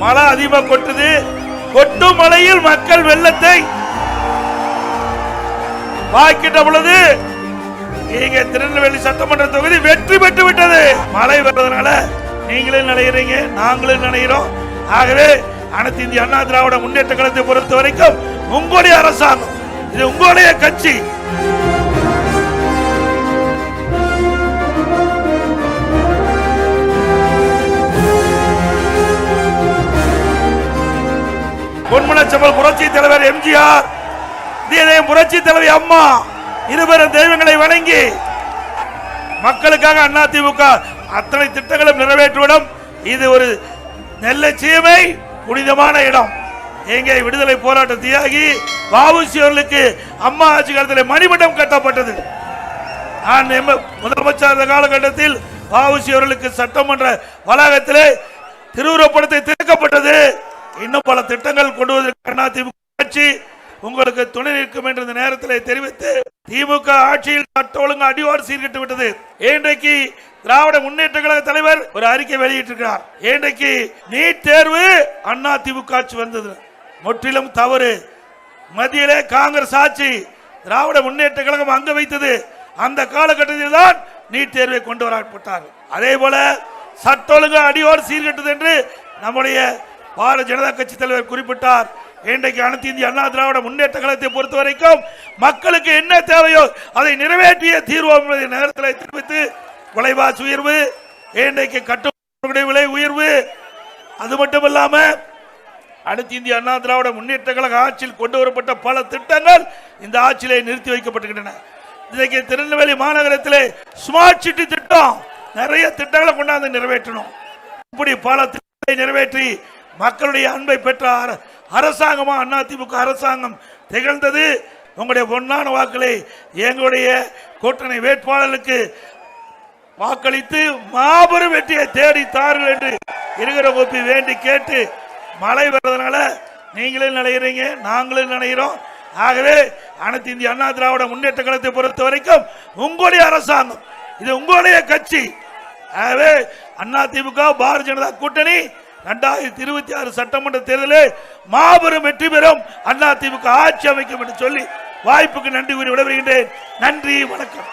மழை அதிகமா கொட்டுது. கொட்டும் மழையில் மக்கள் வெள்ளத்தை வாய்க்கிட்ட பொழுது இங்க திருநெல்வேலி சட்டமன்ற தொகுதி வெற்றி பெற்று விட்டது. மழை வர்றதுனால நீங்களும் நினைக்கிறீங்க, நாங்களும் நினைக்கிறோம். ஆகவே அனைத்து இந்திய அண்ணா திராவிட முன்னேற்ற கழகத்தை பொறுத்த வரைக்கும் உங்களுடைய அரசாங்கம், இது உங்களுடைய கட்சி. பொன்மனச்செம்மல் புரட்சி தலைவர் எம்ஜிஆர், புரட்சி தலைவி அம்மா இருவரும் தெய்வங்களை வணங்கி மக்களுக்காக அதிமுக அத்தனை திட்டங்களும் நிறைவேற்றுவிடும். இது ஒரு நெல்லை சீமை புனிதமான இடம். எங்கே விடுதலை போராட்ட தியாகி வ.உ.சி. அவர்களுக்கு அம்மா ஆட்சி காலத்தில் மணிமண்டம் கட்டப்பட்டது. நான் முதலமைச்சர் காலகட்டத்தில் வ.உ.சி. அவர்களுக்கு சட்டமன்ற வளாகத்திலே திருவுருவப்படத்தை திறக்கப்பட்டது. இன்னும் பல திட்டங்கள் கொண்டு வருவதற்கு அதிமுக ஆட்சி உங்களுக்கு துணை நிற்கும் என்ற நேரத்தில் தெரிவித்து திமுக ஆட்சியில் சட்ட ஒழுங்கு அடியோடு சீர்கட்டு விட்டது. இன்றைக்கு திராவிட முன்னேற்ற கழக தலைவர் ஒரு அறிக்கை வெளியிட்டிருக்கிறார். இன்றைக்கு நீட் தேர்வு அண்ணா திமுக ஆட்சி வந்தது முற்றிலும் தவறு. மத்தியிலே காங்கிரஸ் ஆட்சி திராவிட முன்னேற்ற கழகம் அங்க வைத்தது. அந்த காலகட்டத்தில் தான் நீட் தேர்வை கொண்டு வரப்பட்டார். அதே போல சட்ட ஒழுங்கு அடியோடு சீர்கட்டது என்று நம்முடைய பாரதிய ஜனதா கட்சி தலைவர் குறிப்பிட்டார். இன்றைக்கு அனைத்து இந்திய அண்ணா திராவிட முன்னேற்ற கழகத்தை பொறுத்த வரைக்கும் மக்களுக்கு என்ன தேவையோ அதை நிறைவேற்றிய தீர்வோம் நேரத்தில் தெரிவித்து விலைவாசி உயர்வு, இன்றைக்கு கட்டுமான விலை உயர்வு, அது மட்டுமல்லாம அனைத்து இந்திய அண்ணா திராவிட முன்னேற்ற கழக ஆட்சியில் கொண்டு வரப்பட்ட பல திட்டங்கள் இந்த ஆட்சியிலே நிறுத்தி வைக்கப்பட்டுகின்றன. இன்றைக்கு திருநெல்வேலி மாநகரத்திலே ஸ்மார்ட் சிட்டி திட்டம், நிறைய திட்டங்களை கொண்டாந்து நிறைவேற்றணும். இப்படி பல திட்டங்களை நிறைவேற்றி மக்களுடைய அன்பை பெற்ற அரசாங்கமா அதிமுக அரசாங்கம் திகழ்ந்தது. உங்களுடைய பொன்னான வாக்களை எங்களுடைய கூட்டணி வேட்பாளர்களுக்கு வாக்களித்து மாபெரும் வெற்றியை தேடி தாருங்கள் என்று இருக்கிற கோப்பி வேண்டி கேட்டு, மழை வர்றதுனால நீங்களும் நினைக்கிறீங்க, நாங்களும் நினைக்கிறோம். ஆகவே அனைத்து இந்திய அண்ணா திராவிட முன்னேற்ற கழகத்தை பொறுத்த வரைக்கும் உங்களுடைய அரசாங்கம், இது உங்களுடைய கட்சி. ஆகவே அதிமுக பாரதிய ஜனதா கூட்டணி 2026 சட்டமன்ற தேர்தலில் மாபெரும் வெற்றி பெறும். அதிமுக ஆட்சி அமைக்கும் என்று சொல்லி வாய்ப்புக்கு நன்றி கூறி விடைபெறுகின்றேன். நன்றி, வணக்கம்.